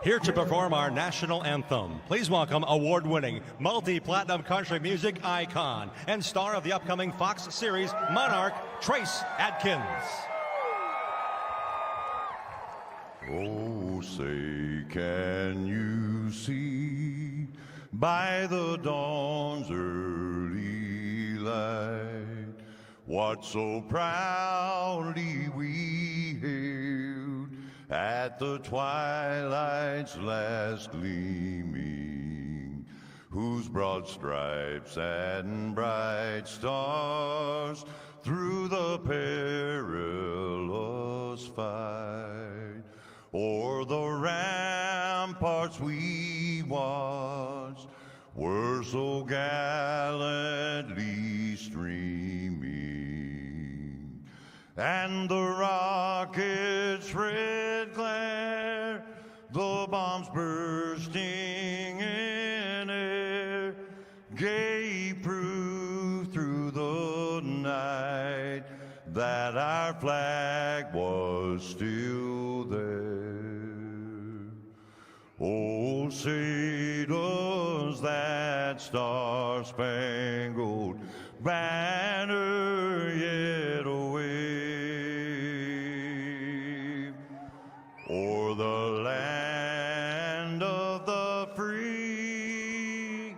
Here to perform our national anthem, please welcome award-winning, multi-platinum country music icon and star of the upcoming Fox series Monarch, Trace Adkins. Oh, say, can you see by the dawn's early light what so proudly we hailed at the twilight's last gleaming, whose broad stripes and bright stars through the perilous fight o'er the ramparts we watched were so gallantly streaming, and the rocket's red glare, the bombs bursting in air, gave proof through the night that our flag was still there. Oh, say does that star-spangled banner yet wave o'er the land of the free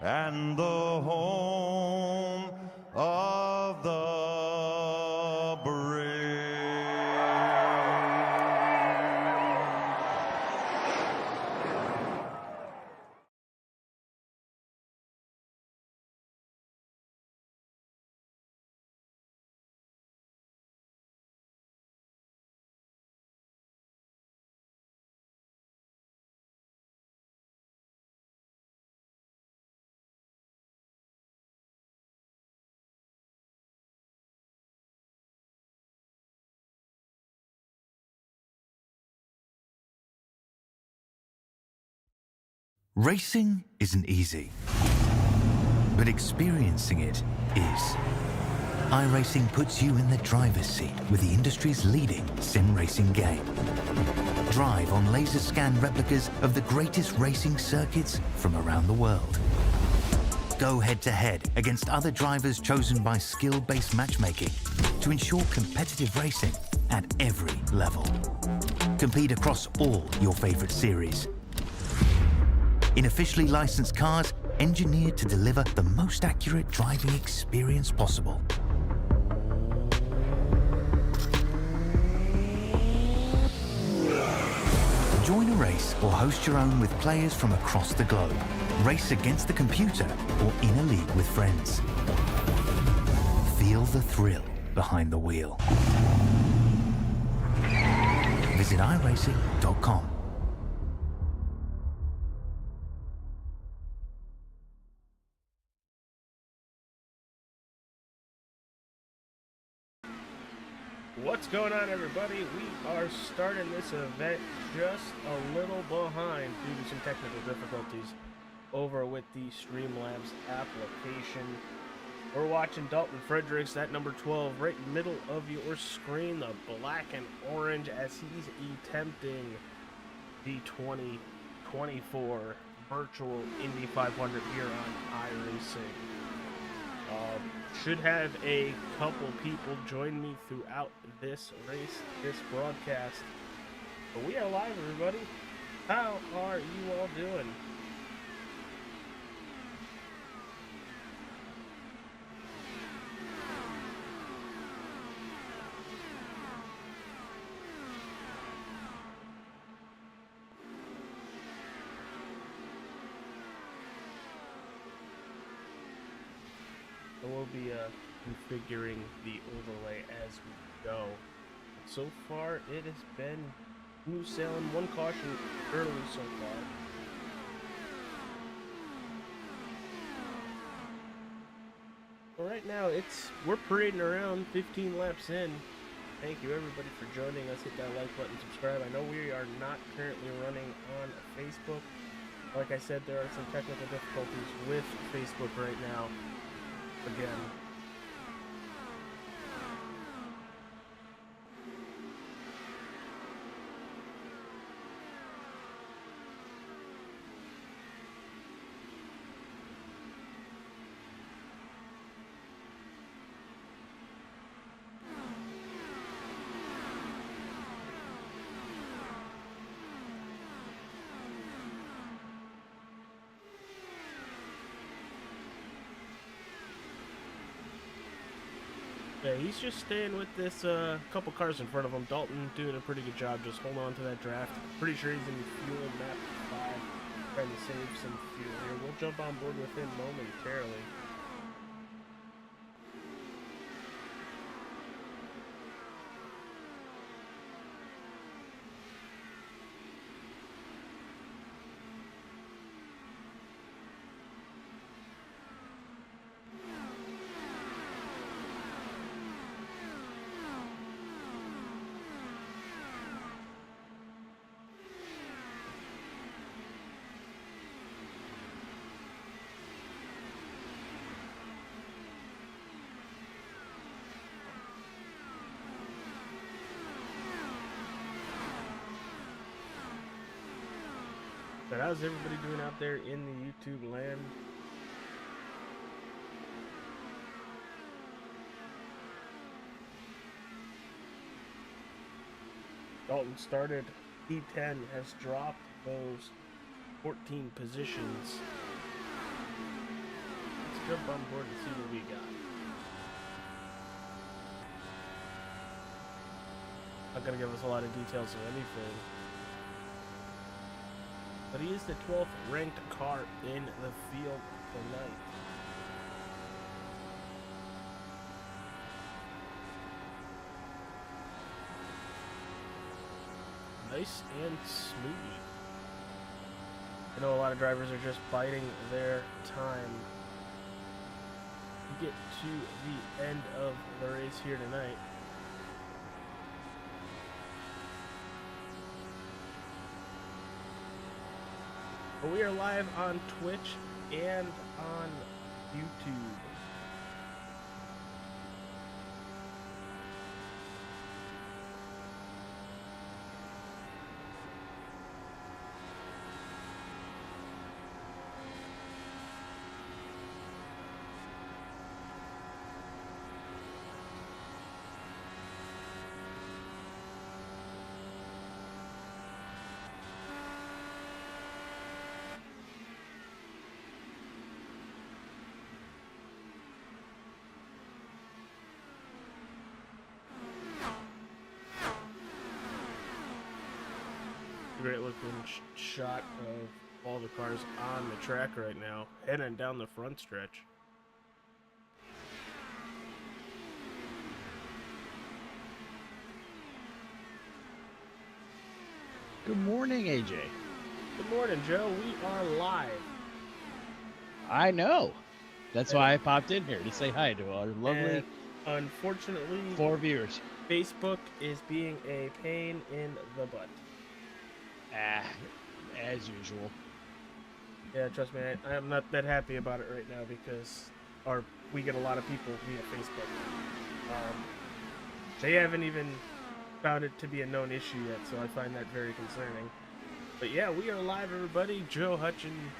and the home of the brave. Racing isn't easy, but experiencing it is. iRacing puts you in the driver's seat with the industry's leading sim racing game. Drive on laser scan replicas of the greatest racing circuits from around the world. Go head-to-head against other drivers chosen by skill-based matchmaking to ensure competitive racing at every level. Compete across all your favorite series in officially licensed cars engineered to deliver the most accurate driving experience possible. Join a race or host your own with players from across the globe. Race against the computer or in a league with friends. Feel the thrill behind the wheel. Visit iRacing.com. What's going on, everybody? We are starting this event just a little behind due to some technical difficulties over with the Streamlabs application. We're watching Dalton Fredericks, that number 12, right in the middle of your screen, the black and orange, as he's attempting the 2024 virtual Indy 500 here on iRacing. Should have a couple people join me throughout this race, this broadcast. But we are live, everybody. How are you all doing? So we'll be configuring the overlay as we go. So far, it has been smooth sailing. One caution early so far. Well, right now, we're parading around 15 laps in. Thank you everybody for joining us. Hit that like button, subscribe. I know we are not currently running on Facebook. Like I said, there are some technical difficulties with Facebook right now. Again. Yeah, he's just staying with this couple cars in front of him. Dalton doing a pretty good job just holding on to that draft. Pretty sure he's in fuel map 5, trying to save some fuel here. We'll jump on board with him momentarily. But how's everybody doing out there in the YouTube land? Dalton started P10, has dropped those 14 positions. Let's jump on board and see what we got. Not gonna give us a lot of details or anything. But he is the 12th ranked car in the field tonight. Nice and smooth. I know a lot of drivers are just biding their time to get to the end of the race here tonight. But we are live on Twitch and on YouTube. Great looking shot of all the cars on the track right now, heading down the front stretch. Good morning, AJ. Good morning, Joe. We are live. I know. That's why I popped in here to say hi to our lovely, unfortunately, 4 viewers. Facebook is being a pain in the butt. As usual. Yeah, trust me, I am not that happy about it right now because we get a lot of people via Facebook. They haven't even found it to be a known issue yet, so I find that very concerning. But yeah, we are live, everybody. Joe Hutchin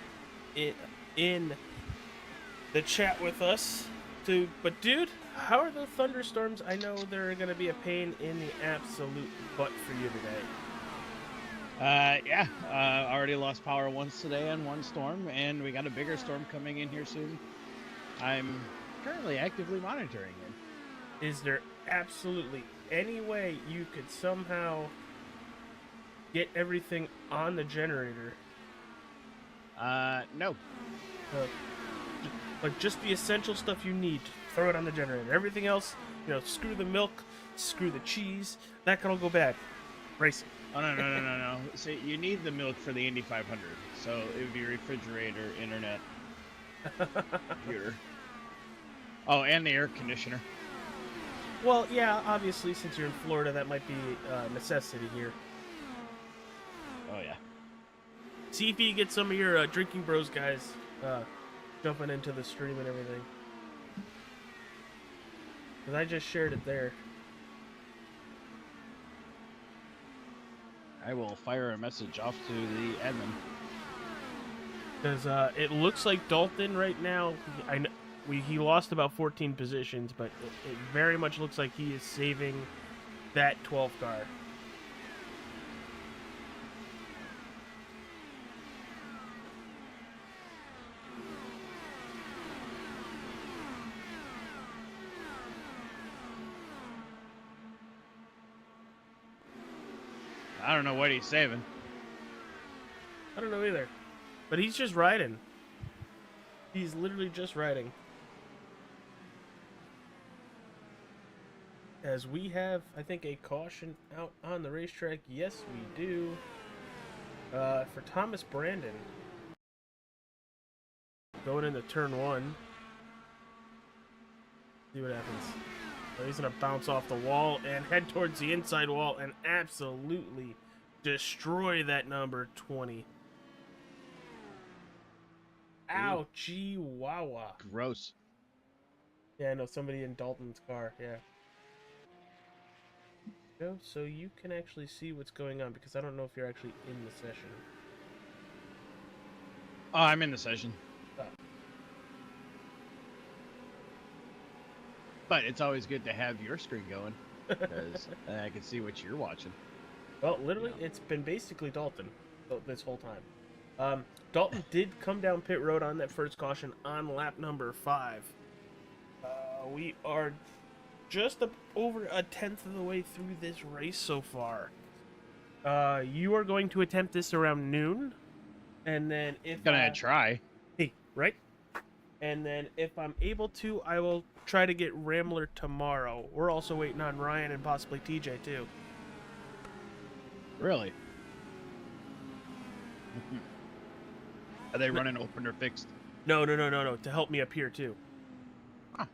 in the chat with us. But dude, how are the thunderstorms? I know they're going to be a pain in the absolute butt for you today. Already lost power once today on one storm, and we got a bigger storm coming in here soon. I'm currently actively monitoring it. Is there absolutely any way you could somehow get everything on the generator? No. Like just the essential stuff you need, throw it on the generator. Everything else, screw the milk, screw the cheese, that can all go bad. Racing. Oh, no. So you need the milk for the Indy 500. So it would be refrigerator, internet, computer. Oh, and the air conditioner. Well, yeah, obviously, since you're in Florida, that might be a necessity here. Oh, yeah. See if you get some of your Drinking Bros guys jumping into the stream and everything. Because I just shared it there. I will fire a message off to the admin. Because it looks like Dalton right now, he lost about 14 positions, but it very much looks like he is saving that 12 car. I don't know what he's saving. I don't know either. But he's just riding. He's literally just riding. As we have, I think, a caution out on the racetrack. Yes, we do. For Thomas Brandon. Going into turn 1. See what happens. So he's going to bounce off the wall and head towards the inside wall and absolutely destroy that number 20. Ouchie wawa. Gross. Yeah, I know, somebody in Dalton's car, yeah. So you can actually see what's going on, because I don't know if you're actually in the session. Oh, I'm in the session. Oh. But it's always good to have your screen going, because I can see what you're watching. Well, literally, it's been basically Dalton this whole time. Dalton did come down pit road on that first caution on lap number 5. We are just over a tenth of the way through this race so far. You are going to attempt this around noon, and then if Gonna try. Hey, right? And then if I'm able to, I will try to get Rambler tomorrow. We're also waiting on Ryan and possibly TJ too. Really? Are they running open or fixed? No. To help me up here too. Huh.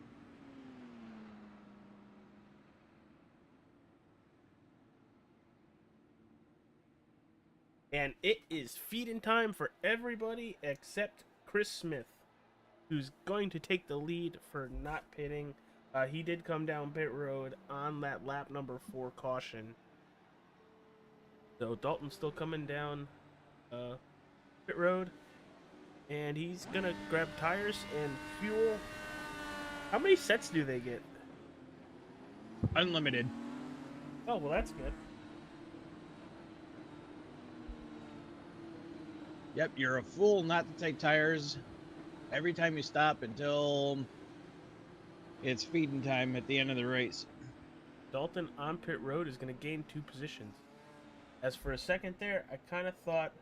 And it is feeding time for everybody except Chris Smith, who's going to take the lead for not pitting. He did come down pit road on that lap number 4 caution. So Dalton's still coming down pit road. And he's going to grab tires and fuel. How many sets do they get? Unlimited. Oh, well, that's good. Yep, you're a fool not to take tires every time you stop until it's feeding time at the end of the race. Dalton on pit road is going to gain 2 positions. As for a second there, I kind of thought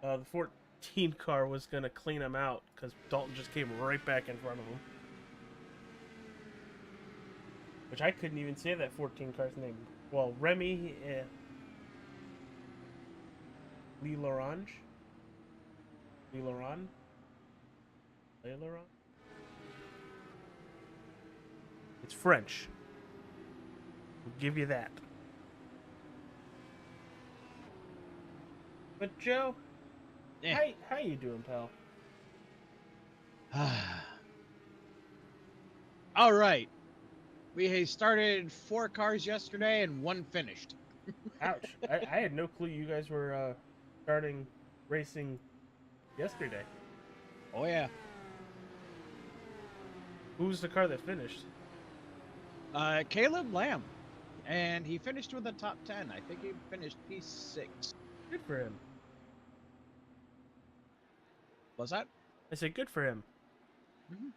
the 14 car was going to clean him out, because Dalton just came right back in front of him. Which I couldn't even say that 14 car's name. Well, Remy L'Orange? L'Oran? L'Oran? It's French. We'll give you that. But Joe, how you doing, pal? All right. We started 4 cars yesterday and 1 finished. Ouch. I had no clue you guys were starting racing yesterday. Oh, yeah. Who was the car that finished? Caleb Lamb. And he finished with a top 10. I think he finished P6. Good for him. Was that? I said good for him. Mm-hmm.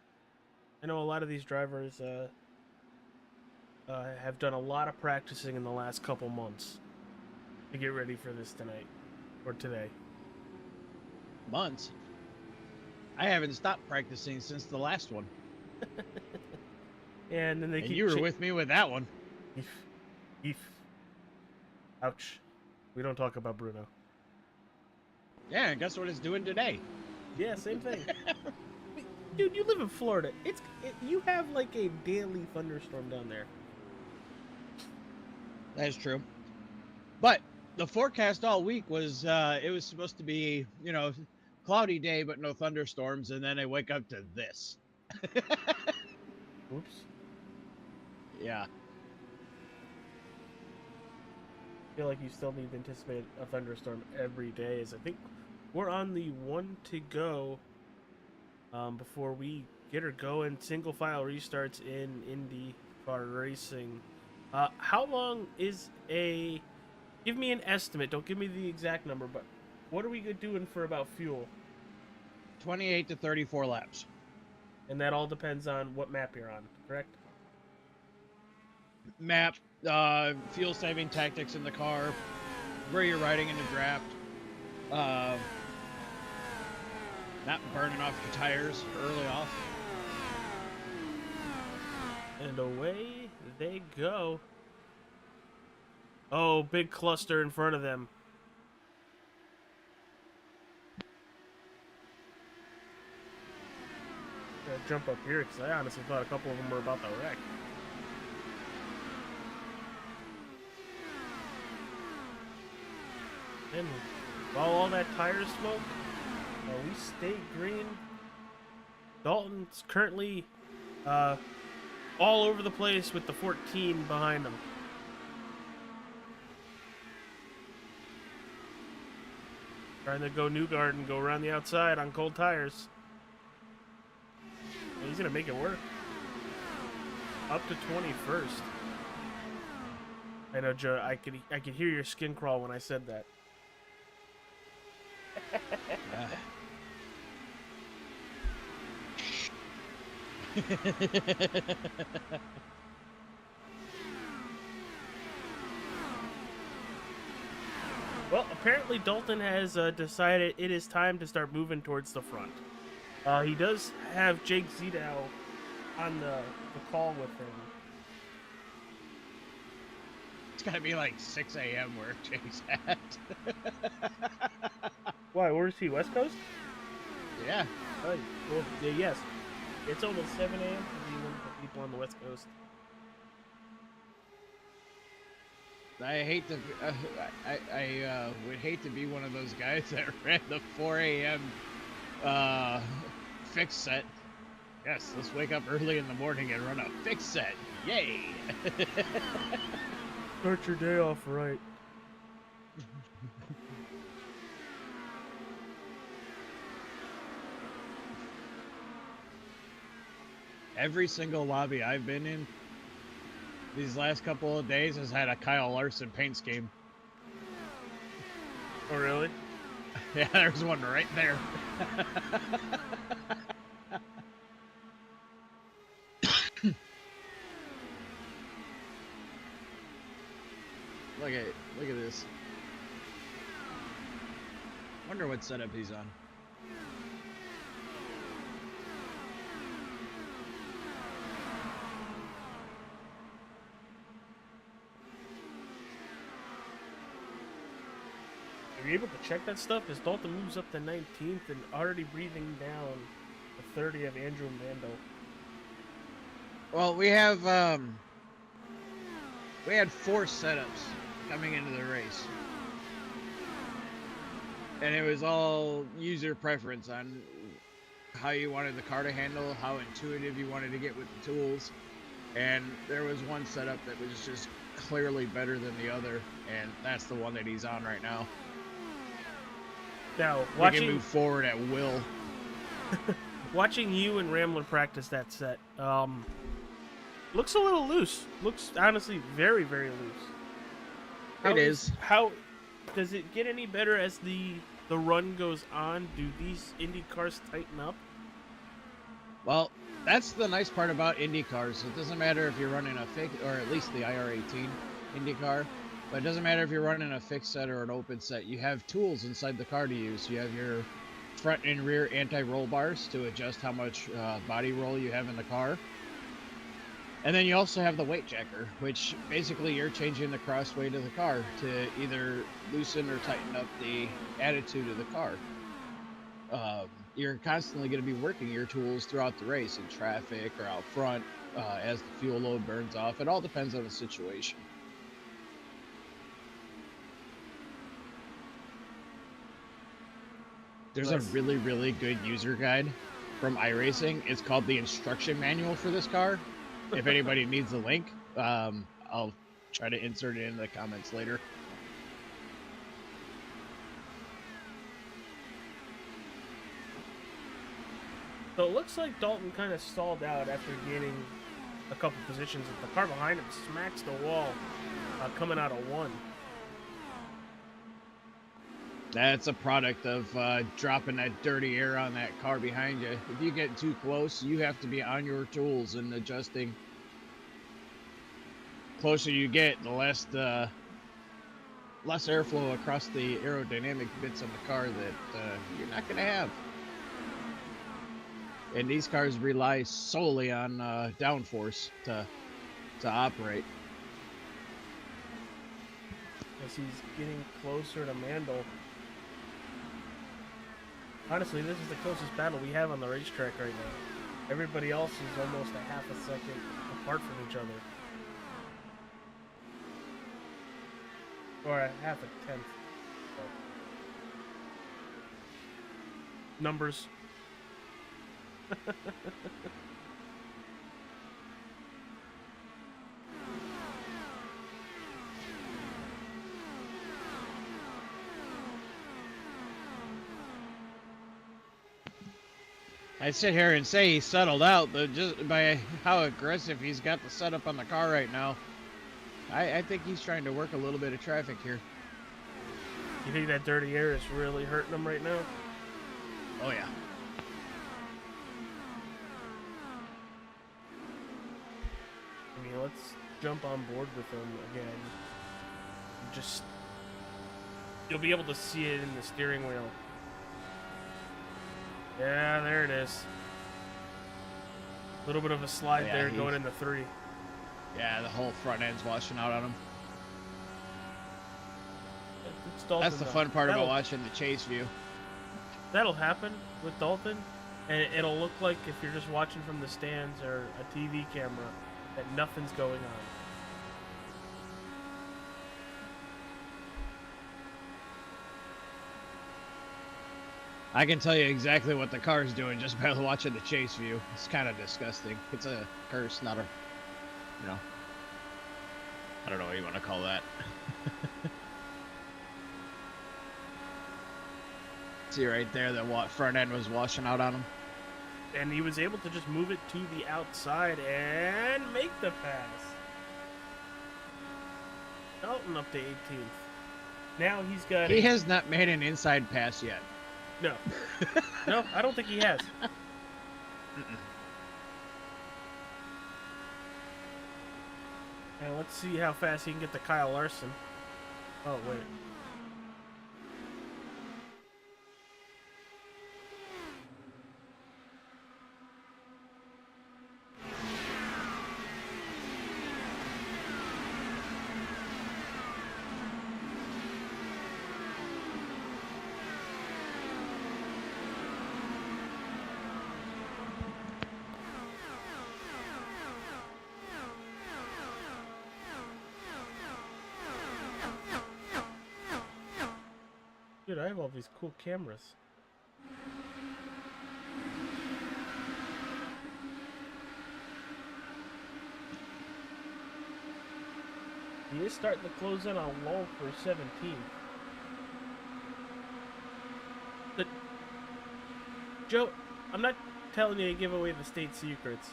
I know a lot of these drivers have done a lot of practicing in the last couple months to get ready for this tonight or today. Months? I haven't stopped practicing since the last one. And then they And keep you were with me with that one. Eef. Ouch. We don't talk about Bruno. Yeah, and guess what it's doing today? Yeah, same thing. Dude, you live in Florida. You have like a daily thunderstorm down there. That is true. But the forecast all week was it was supposed to be, cloudy day but no thunderstorms, and then I wake up to this. Oops. Yeah. I feel like you still need to anticipate a thunderstorm every day, as I think we're on the 1 to go before we get her going. Single file restarts in Indy car racing. How long is give me an estimate, don't give me the exact number, but what are we doing for about fuel? 28 to 34 laps. And that all depends on what map you're on, correct? Map, fuel saving tactics in the car, where you're riding in the draft. Not burning off your tires early off. And away they go. Oh, big cluster in front of them. Gotta jump up here because I honestly thought a couple of them were about to wreck. And while all that tire smoke, we stay green. Dalton's currently all over the place with the 14 behind him. Trying to go Newgard and go around the outside on cold tires. And he's gonna make it work. Up to 21st. I know, Joe. I could hear your skin crawl when I said that. Well, apparently Dalton has decided it is time to start moving towards the front. He does have Jake Zidow on the call with him. It's gotta be like 6 a.m. where Jake's at. Why? Where is he? West Coast? Yeah. Oh, well, yeah, yes. It's almost 7 a.m. for people on the West Coast. I hate to. I would hate to be one of those guys that ran the 4 a.m. Fix set. Yes, let's wake up early in the morning and run a fix set. Yay! Start your day off right. Every single lobby I've been in these last couple of days has had a Kyle Larson paint scheme. Oh, really? Yeah, there's one right there. Look at this. Wonder what setup he's on. Are you able to check that stuff? As Dalton moves up to 19th and already breathing down the 30 of Andrew Mando. Well, we had 4 setups coming into the race. And it was all user preference on how you wanted the car to handle, how intuitive you wanted to get with the tools. And there was one setup that was just clearly better than the other, and that's the one that he's on right now. Now, we can move forward at will. Watching you and Ramblin' practice that set, looks a little loose. Looks honestly very, very loose. How does it get any better as the run goes on? Do these Indy cars tighten up? Well, that's the nice part about Indy cars. It doesn't matter if you're running a fix, or at least the IR18 Indy car, but it doesn't matter if you're running a fixed set or an open set. You have tools inside the car to use. You have your front and rear anti-roll bars to adjust how much body roll you have in the car. And then you also have the weight checker, which basically you're changing the cross weight of the car to either loosen or tighten up the attitude of the car. You're constantly going to be working your tools throughout the race in traffic or out front as the fuel load burns off. It all depends on the situation. There's a really, really good user guide from iRacing. It's called the instruction manual for this car. If anybody needs a link, I'll try to insert it in the comments later. So it looks like Dalton kind of stalled out after gaining a couple positions. The car behind him smacks the wall coming out of 1. That's a product of dropping that dirty air on that car behind you. If you get too close, you have to be on your tools and adjusting. Closer you get, the less less airflow across the aerodynamic bits of the car that you're not going to have. And these cars rely solely on downforce to operate. As he's getting closer to Mandel. Honestly, this is the closest battle we have on the racetrack right now. Everybody else is almost a half a second apart from each other. Or a half a tenth. So. Numbers. I'd sit here and say he's settled out, but just by how aggressive he's got the setup on the car right now, I think he's trying to work a little bit of traffic here. You think that dirty air is really hurting him right now? Oh, yeah. I mean, let's jump on board with him again. Just, you'll be able to see it in the steering wheel. Yeah, there it is. A little bit of a slide there going into 3. Yeah, the whole front end's washing out on him. Dalton, that's the fun part about watching the chase view. That'll happen with Dalton, and it'll look like if you're just watching from the stands or a TV camera that nothing's going on. I can tell you exactly what the car's doing just by watching the chase view. It's kind of disgusting. It's a curse, not a, you know, I don't know what you want to call that. See right there, that front end was washing out on him. And he was able to just move it to the outside and make the pass. Dalton up to 18th. Now he's got... He has not made an inside pass yet. No. No, I don't think he has. And let's see how fast he can get to Kyle Larson. Oh, wait. Dude, I have all these cool cameras. He is starting to close in on low for 17. But, Joe, I'm not telling you to give away the state secrets,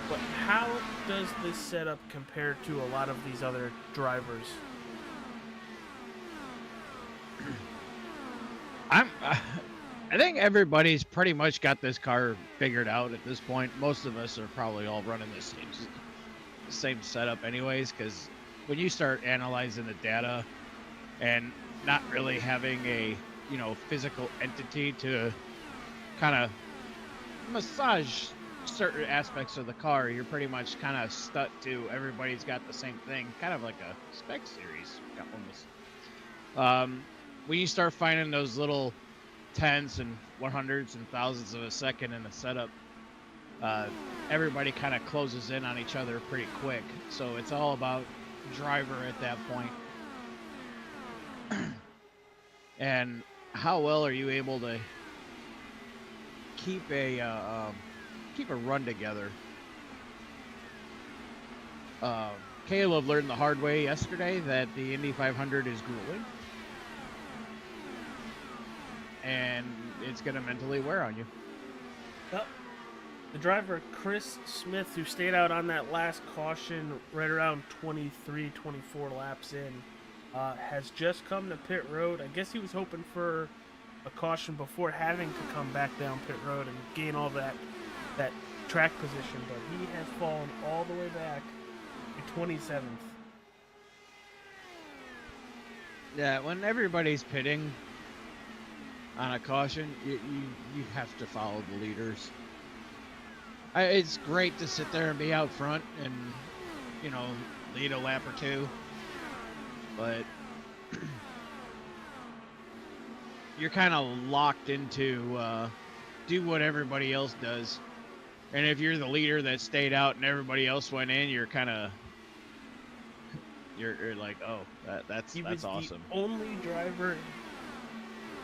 but how does this setup compare to a lot of these other drivers? I think everybody's pretty much got this car figured out at this point. Most of us are probably all running the same setup anyways, because when you start analyzing the data and not really having a, you know, physical entity to kind of massage certain aspects of the car, you're pretty much kind of stuck to everybody's got the same thing, kind of like a spec series almost. When you start finding those little tenths and 100s and thousandths of a second in the setup, everybody kind of closes in on each other pretty quick. So it's all about driver at that point. And how well are you able to keep a run together? Caleb learned the hard way yesterday that the Indy 500 is grueling. And it's going to mentally wear on you. Well, the driver, Chris Smith, who stayed out on that last caution right around 23, 24 laps in, has just come to pit road. I guess he was hoping for a caution before having to come back down pit road and gain all that track position, but he has fallen all the way back to 27th. Yeah, when everybody's pitting on a caution, you have to follow the leaders. It's great to sit there and be out front and, you know, lead a lap or two, but you're kind of locked into do what everybody else does. And if you're the leader that stayed out and everybody else went in, you're kind of you're like, oh, that's awesome. The only driver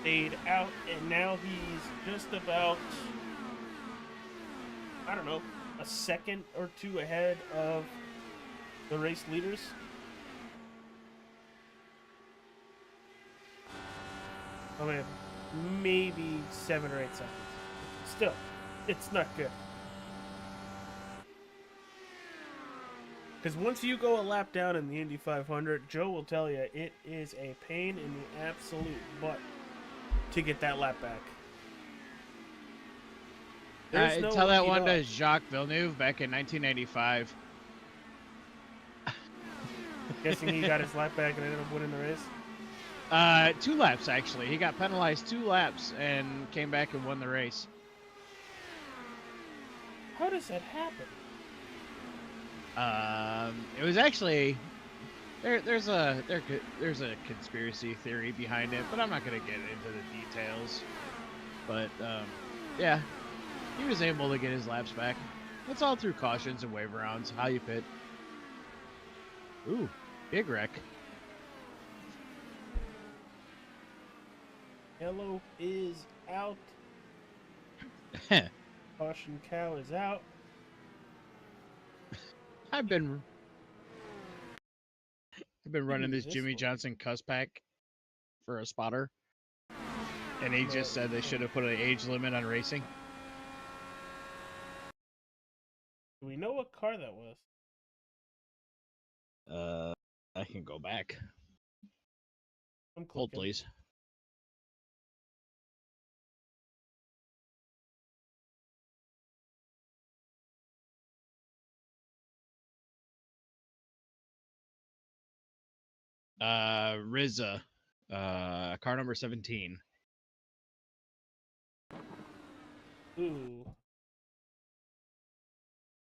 stayed out, and now he's just about, I don't know, a second or two ahead of the race leaders. I mean, maybe 7 or 8 seconds. Still, it's not good. Because once you go a lap down in the Indy 500, Joe will tell you it is a pain in the absolute butt to get that lap back. Tell that one to Jacques Villeneuve back in 1995. Guessing he got his lap back and ended up winning the race? 2 laps, actually. He got penalized 2 laps and came back and won the race. How does that happen? It was actually there's a conspiracy theory behind it, but I'm not gonna get into the details. But yeah, he was able to get his laps back. It's all through cautions and wave rounds, how you pit. Ooh, big wreck. Yellow is out. Caution cow is out. I've been running this Jimmy Johnson cuss pack for a spotter, and he just said they should have put an age limit on racing. Do we know what car that was? I can go back. I'm Hold, clicking. please. RZA, car number 17. Ooh.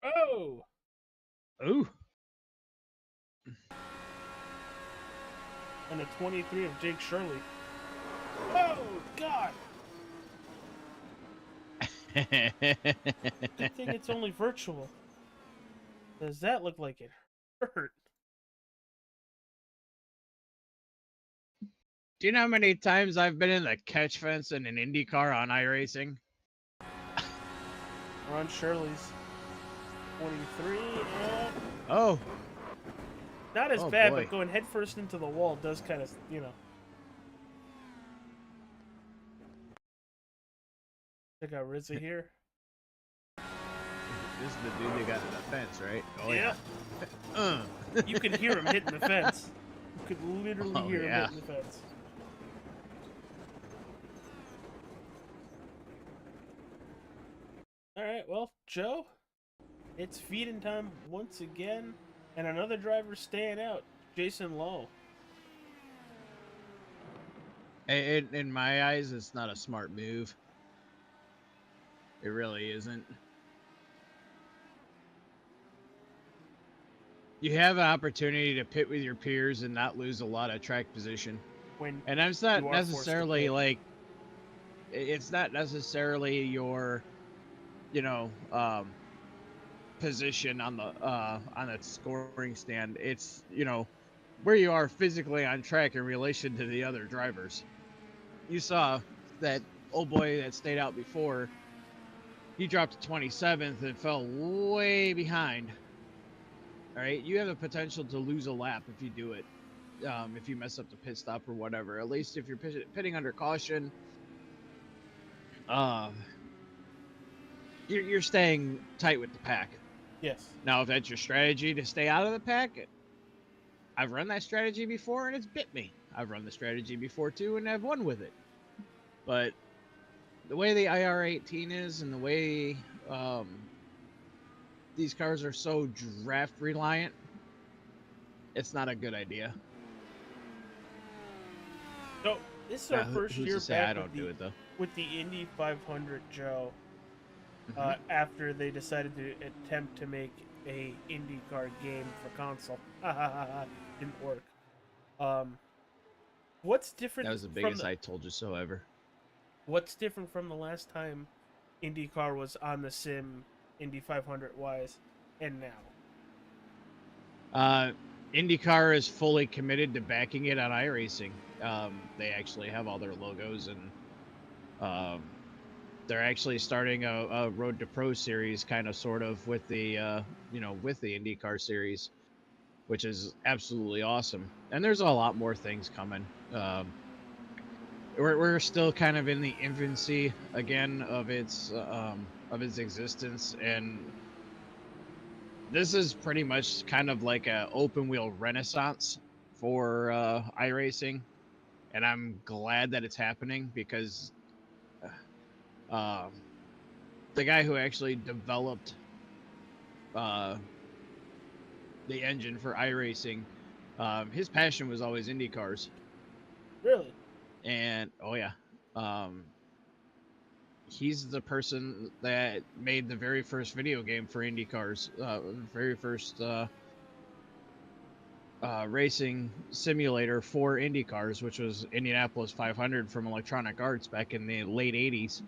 Oh! Ooh. And a 23 of Jake Shirley. Oh, God! Good thing it's only virtual. Does that look like it hurt? Do you know how many times I've been in the catch fence in an Indy car on iRacing? Ron Shirley's 23. Oh. Not as bad, boy. but going headfirst into the wall does kind of, you know. Check out RZA here. This is the dude that got in the fence, right? Oh, yeah. You could hear him hitting the fence. You could literally hear him hitting the fence. Alright, well, Joe, it's feeding time once again, and another driver staying out, Jason Lowe. In my eyes, it's not a smart move. It really isn't. You have an opportunity to pit with your peers and not lose a lot of track position. And that's not necessarily like, it's not necessarily your, you know, position on the scoring stand. It's, you know, where you are physically on track in relation to the other drivers. You saw that old boy that stayed out before. He dropped to 27th and fell way behind. All right, you have the potential to lose a lap if you do it. If you mess up the pit stop or whatever. At least if you're pitting under caution, you're staying tight with the pack. Yes. Now, if that's your strategy to stay out of the pack, I've run that strategy before and it's bit me. I've run the strategy before too and I've won with it. But the way the IR18 is and the way these cars are so draft reliant, it's not a good idea. So this is our first who's year to say back I don't do it though? with the Indy 500, Joe. Mhm. After they decided to attempt to make a IndyCar game for console, didn't work. What's different That was the from biggest the I told you so ever. What's different from the last time IndyCar was on the sim, Indy 500 wise, and now? IndyCar is fully committed to backing it on iRacing. They actually have all their logos, and they're actually starting a Road to Pro series, kind of, sort of, with the with the IndyCar series, which is absolutely awesome. And there's a lot more things coming. We're still kind of in the infancy again of its existence, and this is pretty much kind of like a open wheel renaissance for iRacing, and I'm glad that it's happening because um, the guy who actually developed the engine for iRacing, his passion was always Indy cars, Really? and oh yeah, um, he's the person that made the very first video game for Indy cars, very first racing simulator for Indy cars, which was Indianapolis 500 from Electronic Arts back in the late 80s.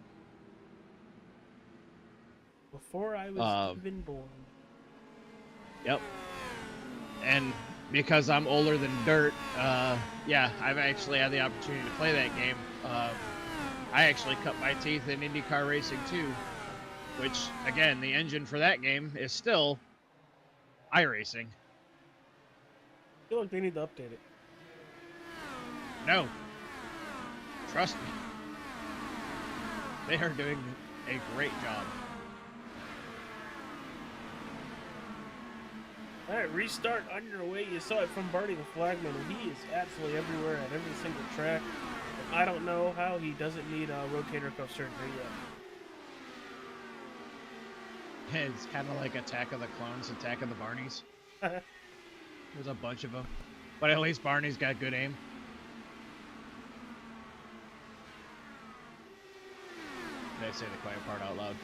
Before I was even born. Yep. And because I'm older than dirt, yeah, I've actually had the opportunity to play that game. I actually cut my teeth in IndyCar racing too, which, again, the engine for that game is still iRacing. I feel like they need to update it. No. Trust me. They are doing a great job. All right, restart underway. You saw it from Barney the Flagman, and he is absolutely everywhere at every single track. And I don't know how he doesn't need a rotator cuff surgery yet. It's kind of like Attack of the Clones, Attack of the Barneys. There's a bunch of them. But at least Barney's got good aim. Did I say the quiet part out loud?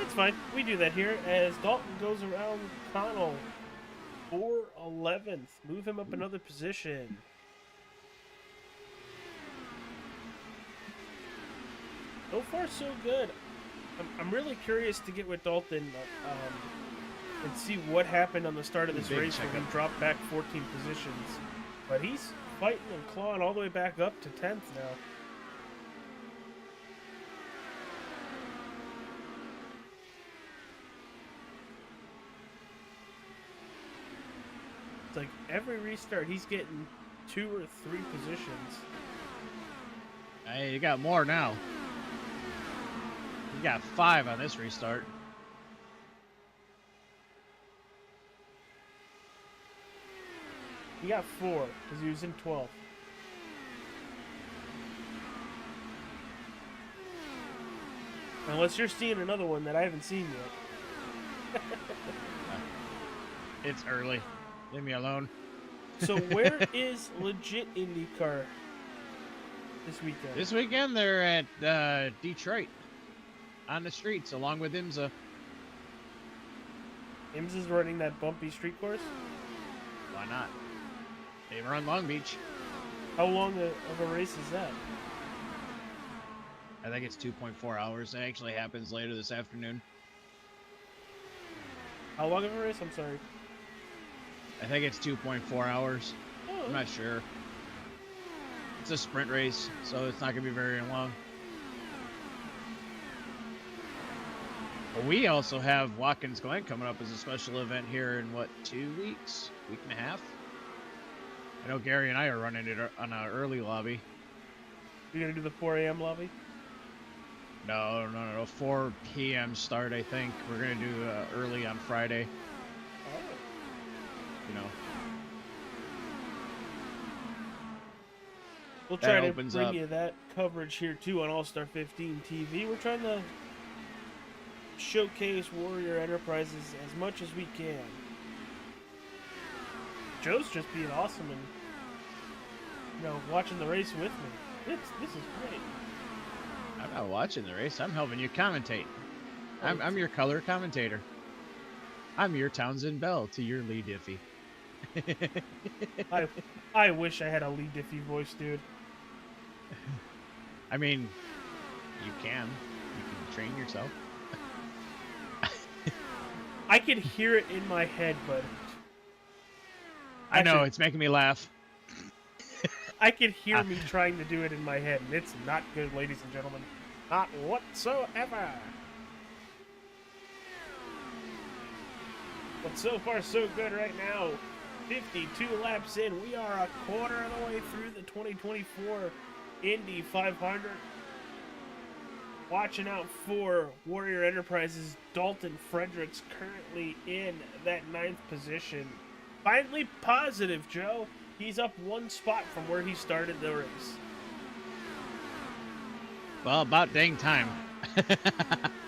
It's fine. We do that here as Dalton goes around Connell for 11th. Move him up another position. So far, so good. I'm really curious to get with Dalton and see what happened on the start of this race when he dropped back 14 positions. But he's fighting and clawing all the way back up to 10th now. It's like every restart, he's getting 2 or 3 positions. Hey, you got more now. You got 5 on this restart. He got 4 because he was in 12th. Unless you're seeing another one that I haven't seen yet. It's early. Leave me alone. So where is legit IndyCar this weekend? This weekend they're at Detroit on the streets along with IMSA. IMSA's running that bumpy street course? Why not? They run Long Beach. How long of a race is that? I think it's 2.4 hours. It actually happens later this afternoon. How long of a race? I'm sorry. I think it's 2.4 hours. Oh. I'm not sure. It's a sprint race, so it's not going to be very long. But we also have Watkins Glen coming up as a special event here in, what, 2 weeks? Week and a half? I know Gary and I are running it on an early lobby. You're going to do the 4 a.m. lobby? No. 4 p.m. start, I think. We're going to do early on Friday. Oh. You know. We'll try to opens bring up. you that coverage here, too, on All-Star 15 TV. We're trying to showcase Warrior Enterprises as much as we can. Joe's just being awesome and watching the race with me. This is great. I'm not watching the race. I'm helping you commentate. I'm your color commentator. I'm your Townsend Bell to your Lee Diffie. I wish I had a Lee Diffie voice, dude. I mean, you can train yourself. I can hear it in my head, but I know it's making me laugh. I can hear me trying to do it in my head, and it's not good, ladies and gentlemen. Not whatsoever. But so far, so good right now. 52 laps in. We are a quarter of the way through the 2024 Indy 500. Watching out for Warrior Enterprises' Dalton Fredericks, currently in that 9th position. Finally positive, Joe. He's up 1 spot from where he started the race. Well, about dang time.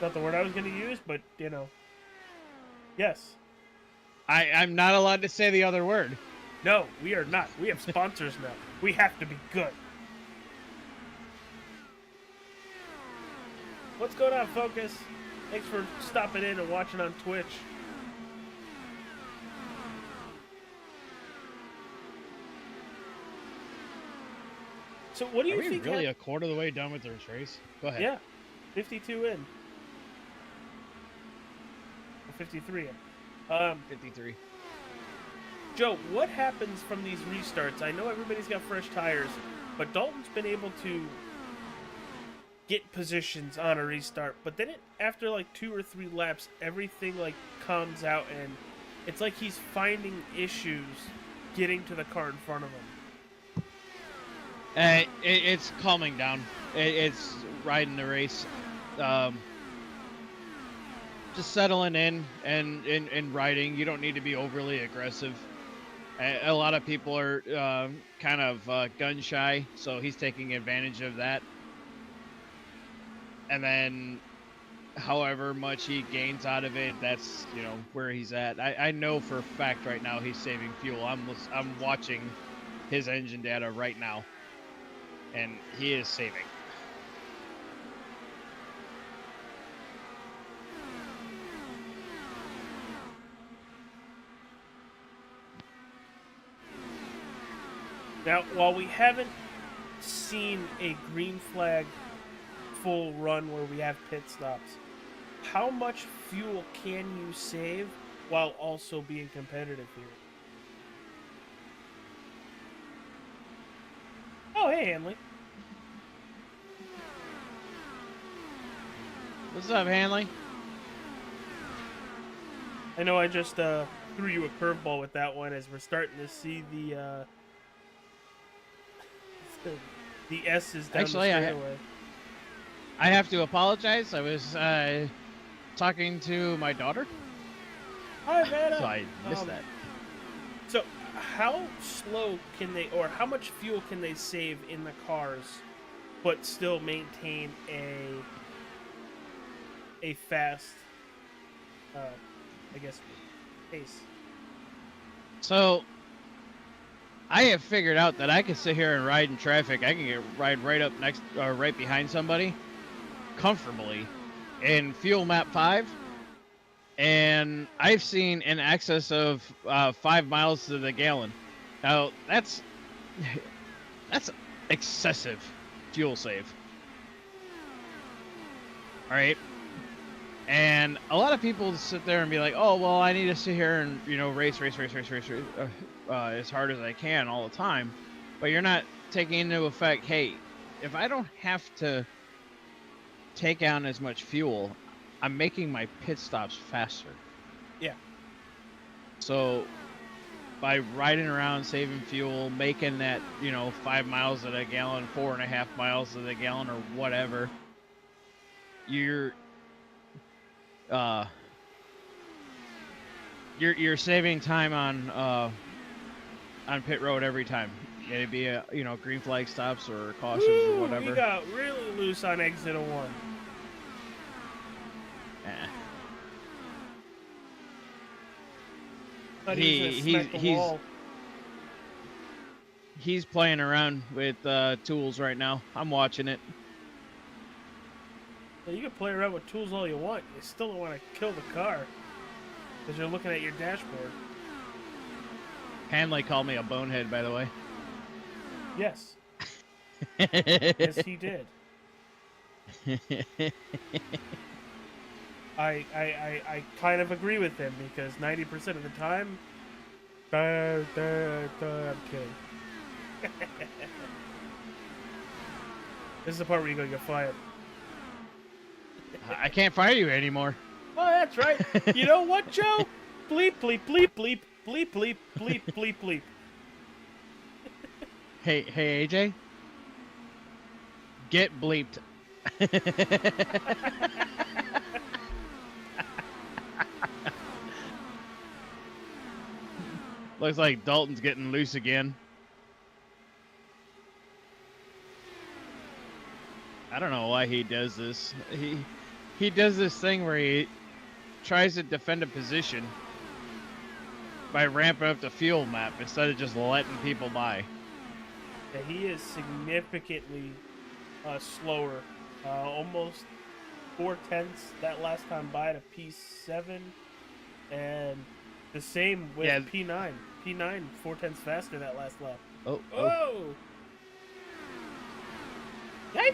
Not the word I was going to use, but, yes. I'm not allowed to say the other word. No, we are not. We have sponsors now. We have to be good. What's going on, Focus? Thanks for stopping in and watching on Twitch. So what do you think? Are we really a quarter of the way done with this race? Go ahead. Yeah, 52 in. Or 53 in. 53. Joe, what happens from these restarts? I know everybody's got fresh tires, but Dalton's been able to get positions on a restart, but then after like 2 or 3 laps, everything like comes out, and it's like he's finding issues getting to the car in front of him. It's calming down. It's riding the race. Just settling in and riding. You don't need to be overly aggressive. A lot of people are kind of gun shy, so he's taking advantage of that. And then however much he gains out of it, that's where he's at. I know for a fact right now he's saving fuel. I'm watching his engine data right now, and he is saving. Now, while we haven't seen a green flag full run where we have pit stops, how much fuel can you save while also being competitive here? Oh, hey, Hanley. What's up, Hanley? I know I just threw you a curveball with that one, as we're starting to see the S's down Actually, the straightaway. I have to apologize. I was talking to my daughter, Hi, Vanna. so I missed that. So, how slow can they, or how much fuel can they save in the cars, but still maintain a fast, I guess, pace? So, I have figured out that I can sit here and ride in traffic. I can ride right up next, or right behind somebody, comfortably, in Fuel Map 5, and I've seen in excess of 5 miles to the gallon. Now that's excessive fuel save. All right, and a lot of people sit there and be like, "Oh, well, I need to sit here and race as hard as I can all the time," but you're not taking into effect, hey, if I don't have to take on as much fuel, I'm making my pit stops faster. Yeah. So by riding around, saving fuel, making that 5 miles to the gallon, 4.5 miles to the gallon, or whatever, you're saving time on pit road every time. It'd be a green flag stops or cautions or whatever. You got really loose on exit 1. He's He's playing around with tools right now. I'm watching it. Yeah, you can play around with tools all you want. You still don't want to kill the car because you're looking at your dashboard. Hanley called me a bonehead, by the way. Yes. Yes, he did. I kind of agree with him because 90% of the time, I'm kidding. This is the part where you're gonna get fired. I can't fire you anymore. Oh, that's right. You know what, Joe? Bleep, bleep, bleep, bleep, bleep, bleep, bleep, bleep, bleep. Hey, AJ. Get bleeped. Looks like Dalton's getting loose again. I don't know why he does this. He does this thing where he tries to defend a position by ramping up the fuel map instead of just letting people by. Yeah, he is significantly slower. Almost 4/10 that last time by to P7, and the same with P9. P9 4/10 faster that last lap. Oh. Hey!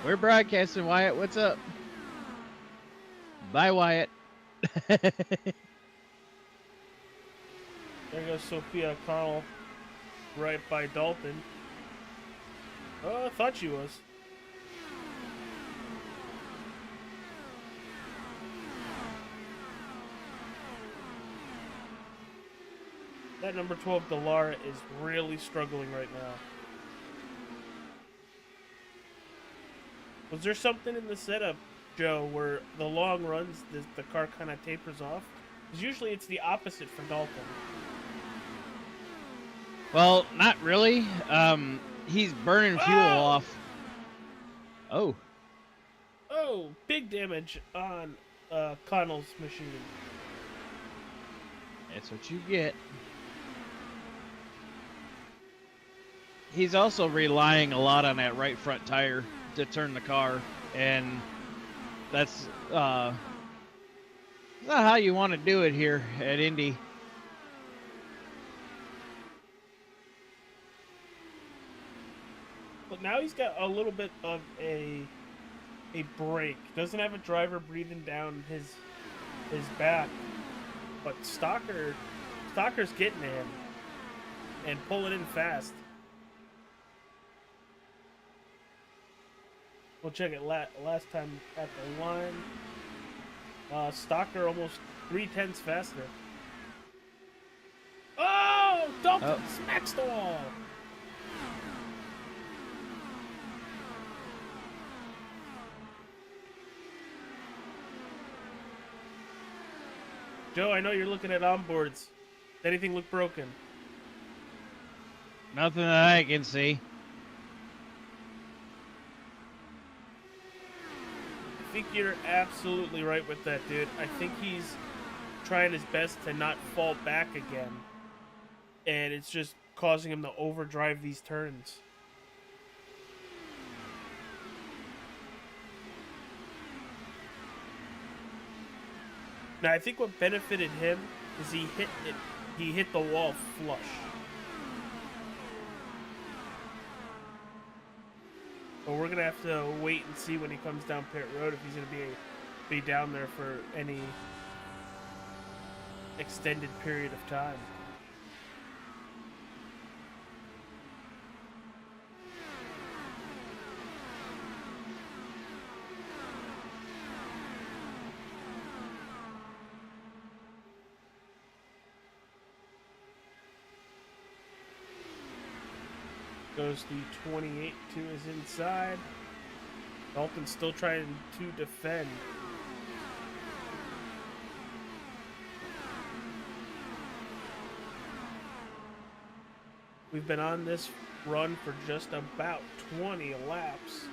We're broadcasting, Wyatt. What's up? Bye, Wyatt. There goes Sophia O'Connell right by Dalton. Oh, I thought she was. That number 12 Delara is really struggling right now. Was there something in the setup, Joe, where the long runs, the car kind of tapers off? Because usually it's the opposite for Dalton. Well, not really. He's burning fuel off. Oh. Oh, big damage on Connell's machine. That's what you get. He's also relying a lot on that right front tire to turn the car, and that's not how you want to do it here at Indy. But now he's got a little bit of a break. Doesn't have a driver breathing down his back, but Stocker's getting to him and pulling in fast. We'll check it last time at the line. Stocker almost 3/10 faster. Oh! Dalton smacks the wall! Joe, I know you're looking at onboards. Anything look broken? Nothing that I can see. I think you're absolutely right with that, dude. I think he's trying his best to not fall back again. And it's just causing him to overdrive these turns. Now, I think what benefited him is he hit the wall flush. But we're gonna have to wait and see when he comes down pit road if he's gonna be down there for any extended period of time. Goes the 28 to his inside. Dalton's still trying to defend. We've been on this run for just about 20 laps.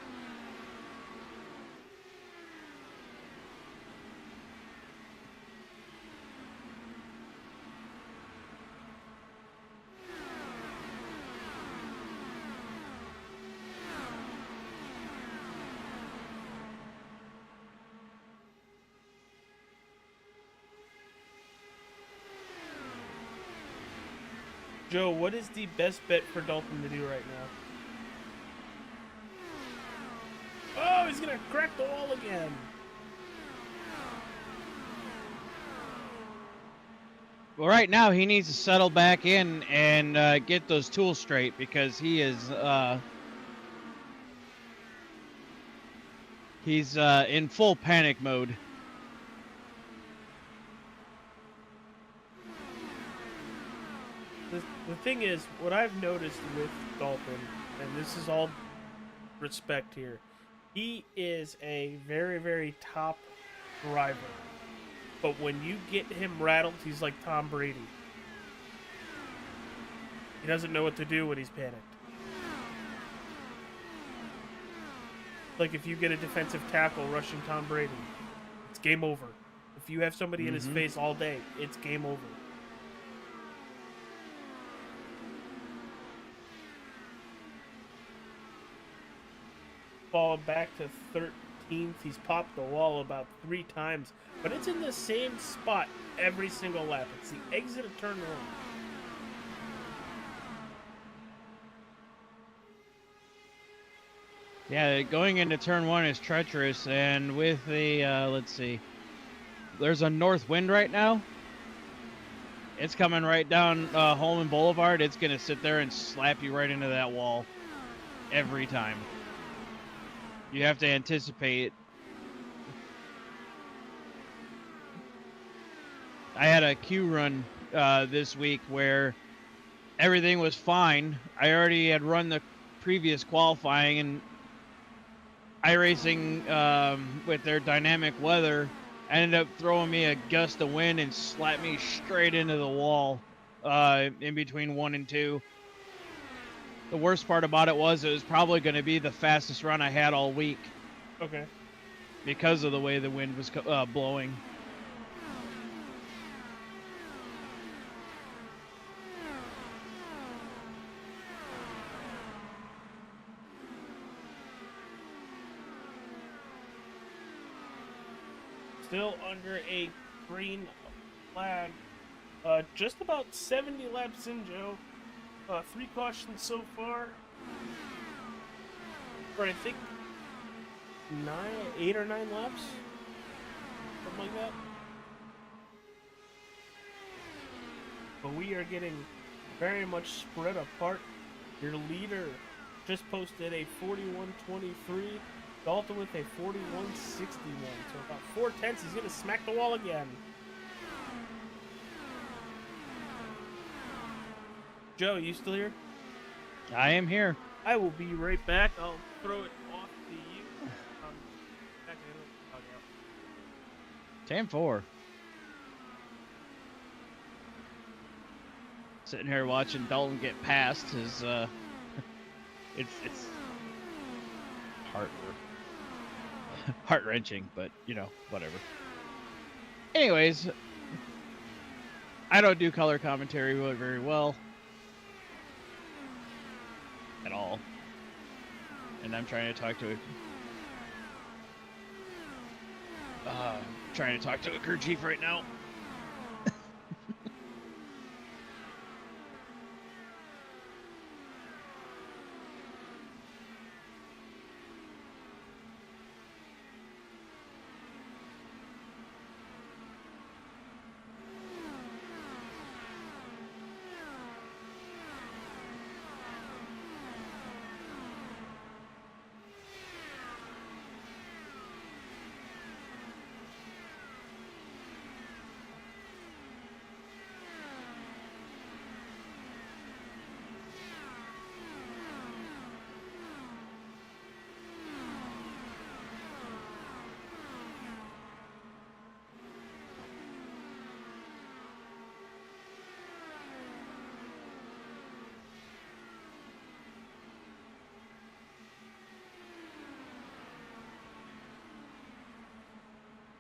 Joe, what is the best bet for Dalton to do right now? Oh, he's gonna crack the wall again. Well, right now he needs to settle back in and get those tools straight because he's in full panic mode. The thing is, what I've noticed with Dalton, and this is all respect here, he is a very, very top driver. But when you get him rattled, he's like Tom Brady. He doesn't know what to do when he's panicked. Like if you get a defensive tackle rushing Tom Brady, it's game over. If you have somebody in his face all day, it's game over. Falling back to 13th. He's popped the wall about 3 times, but it's in the same spot every single lap. It's the exit of turn 1. Yeah, going into turn 1 is treacherous, and with the let's see, there's a north wind right now. It's coming right down Holman Boulevard. It's gonna sit there and slap you right into that wall every time. You have to anticipate. I had a Q run this week where everything was fine. I already had run the previous qualifying, and iRacing with their dynamic weather ended up throwing me a gust of wind and slapped me straight into the wall in between 1 and 2. The worst part about it was probably going to be the fastest run I had all week. Okay. Because of the way the wind was blowing. Still under a green flag. Just about 70 laps in, Joe. 3 cautions so far. For I think 8 or 9 laps. Something like that. But we are getting very much spread apart. Your leader just posted a 41.23. Dalton with a 41.61. So about 4 tenths. He's going to smack the wall again. Joe, you still here? I am here. I will be right back. I'll throw it off to you. Back in the dugout. 10-4. Sitting here watching Dalton get past his it's heart-wrenching, but you know, whatever. Anyways, I don't do color commentary really very well at all, and I'm trying to talk to a crew chief right now.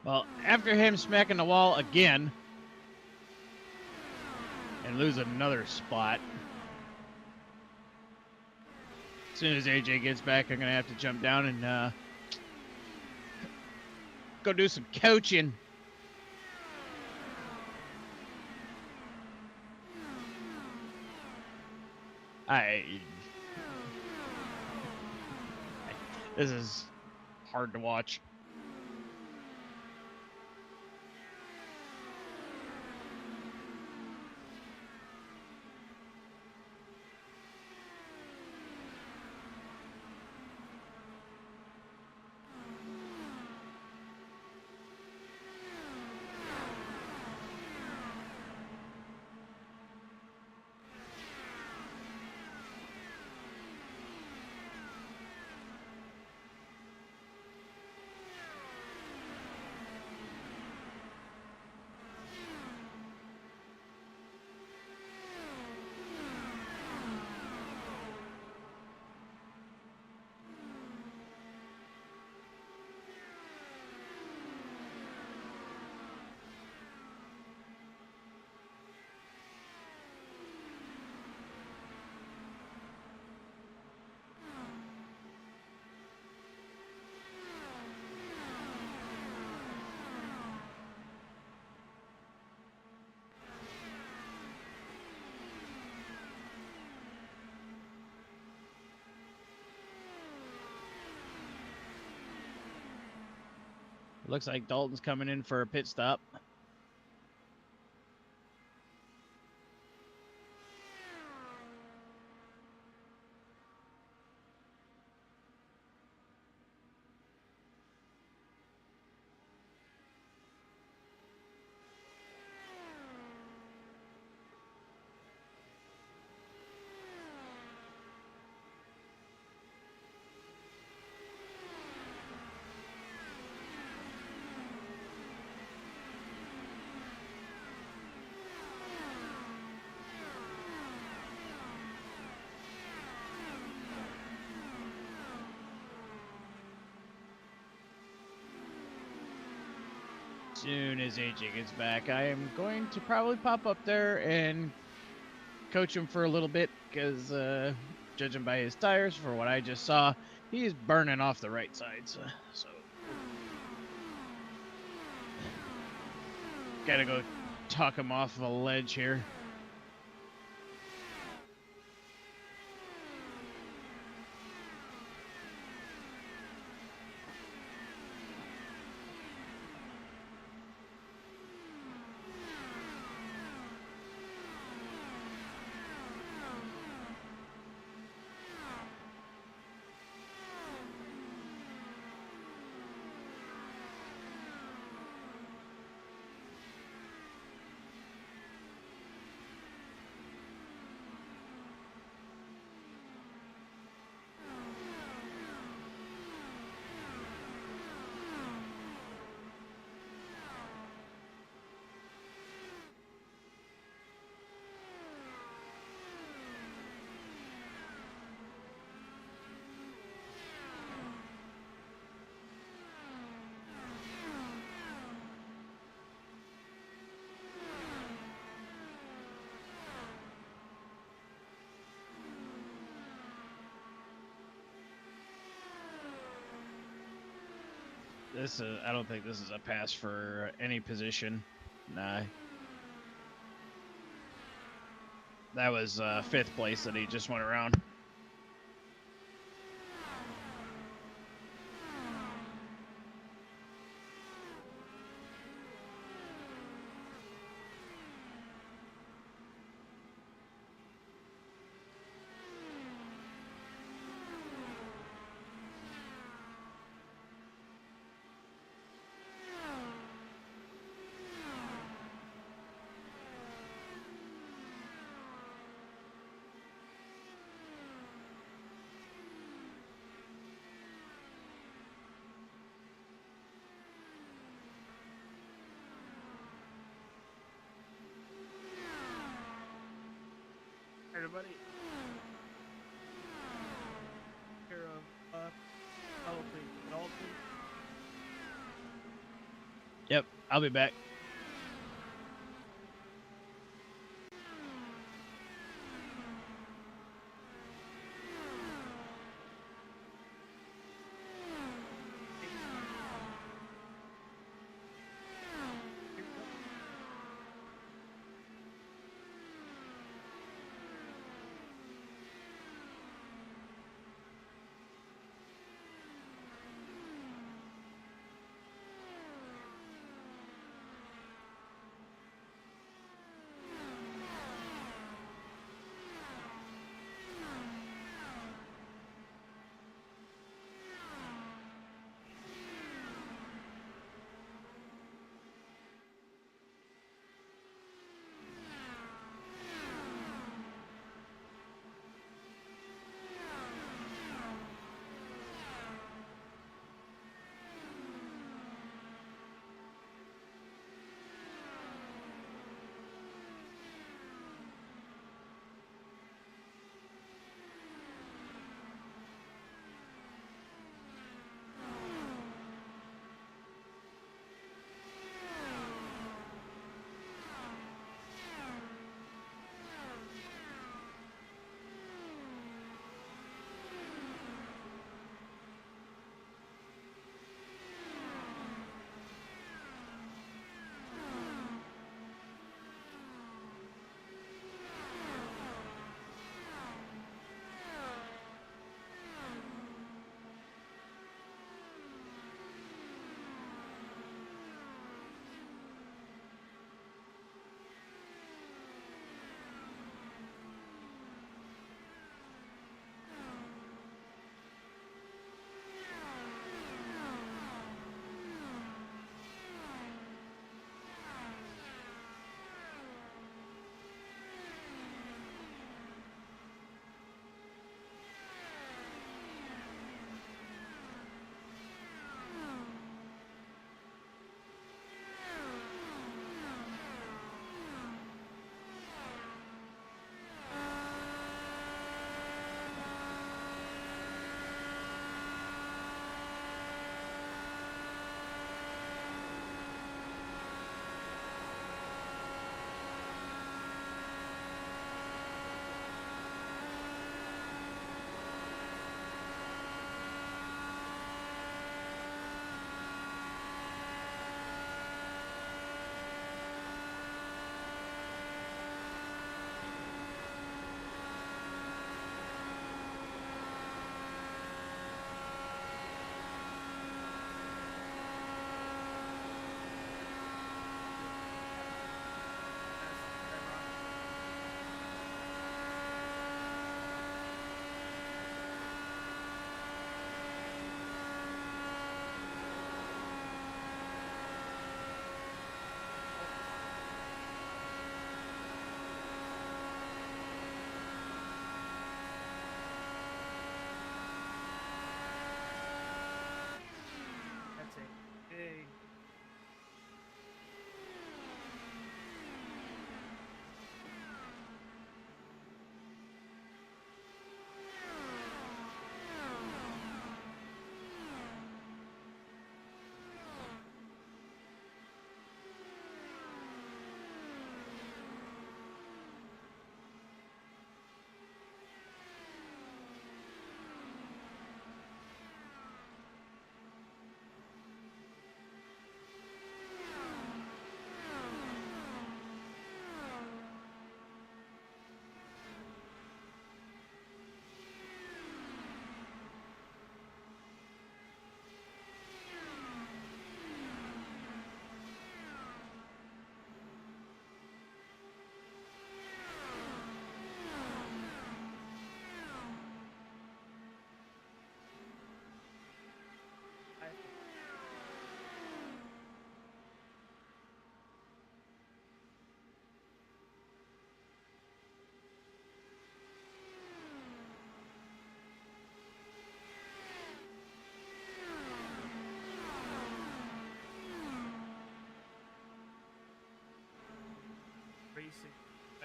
Well, after him smacking the wall again and lose another spot, as soon as AJ gets back, I'm going to have to jump down and go do some coaching. I. This is hard to watch. Looks like Dalton's coming in for a pit stop. Soon as AJ gets back, I am going to probably pop up there and coach him for a little bit because, judging by his tires, for what I just saw, he's burning off the right sides. So, gotta go talk him off of a ledge here. I don't think this is a pass for any position. Nah. That was 5th place that he just went around. Everybody. Care of Dalton. Yep, I'll be back.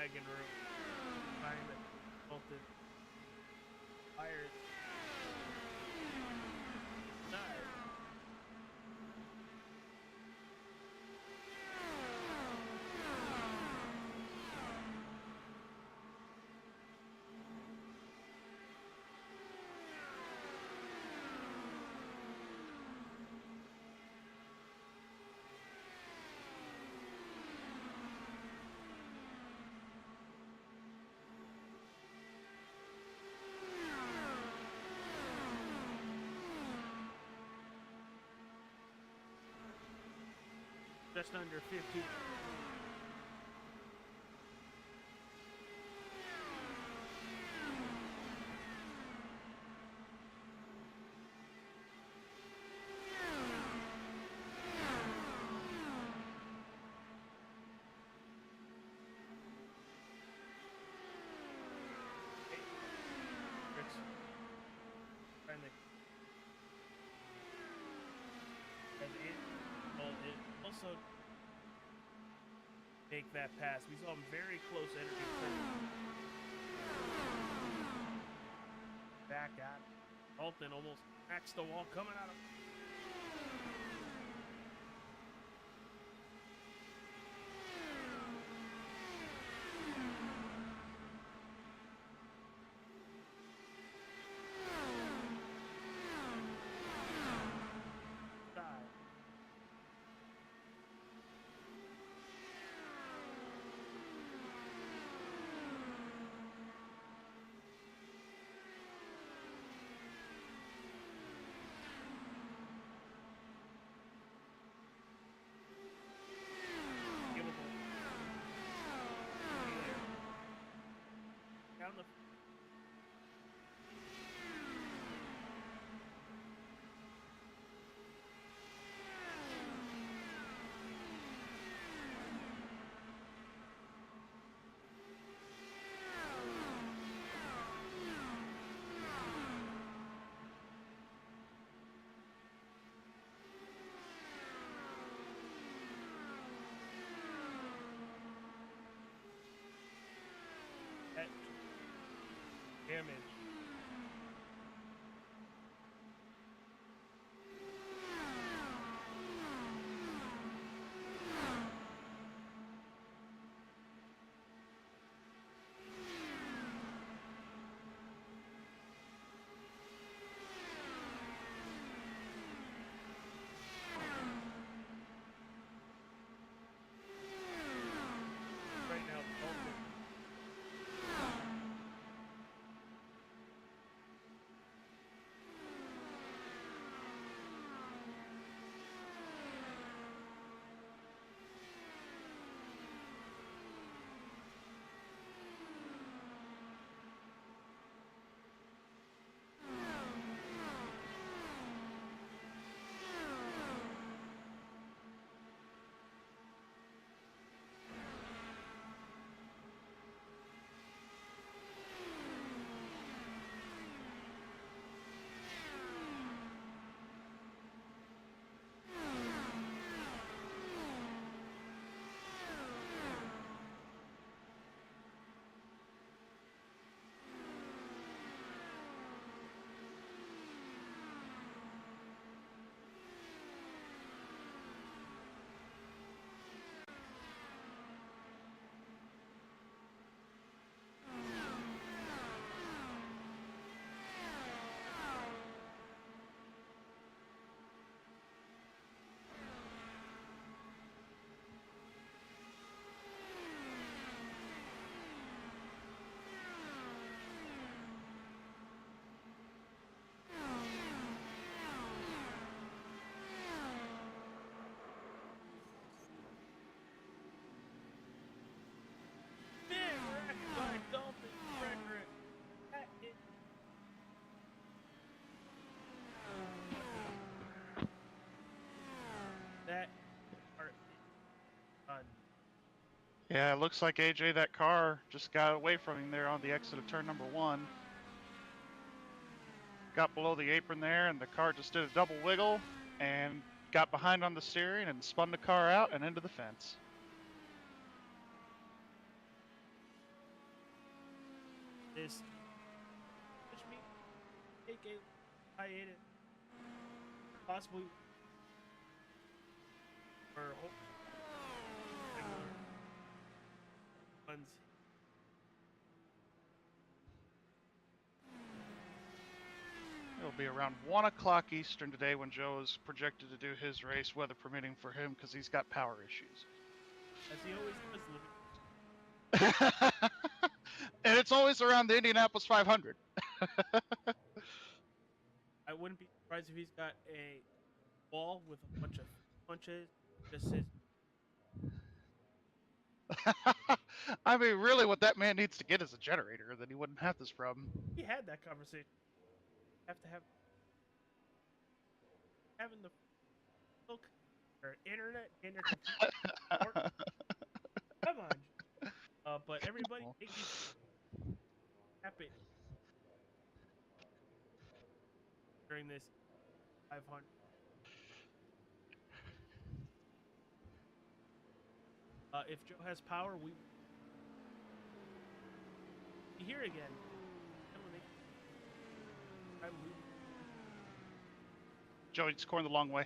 wagon room. Trying to bolted fire. Nice. Just under 50. Trying to also make that pass. We saw him very close entering back at Alton, almost cracks the wall coming out of down the damage. Right now, Falcon. That are done. Yeah, it looks like AJ, that car just got away from him there on the exit of turn number 1. Got below the apron there, and the car just did a double wiggle and got behind on the steering and spun the car out and into the fence. hiatus, possibly, or hope runs. It'll be around 1 o'clock Eastern today when Joe is projected to do his race, weather permitting for him, because he's got power issues. As he always does, living. And it's always around the Indianapolis 500. I wouldn't be surprised if he's got a wall with a bunch of punches. Just says, I mean, really, what that man needs to get is a generator, then he wouldn't have this problem. he had that conversation. Have to have having the look or internet in your computer. Come on. But everybody, take these happy during this 500. If Joe has power, we be here again. Joe, he's going the long way.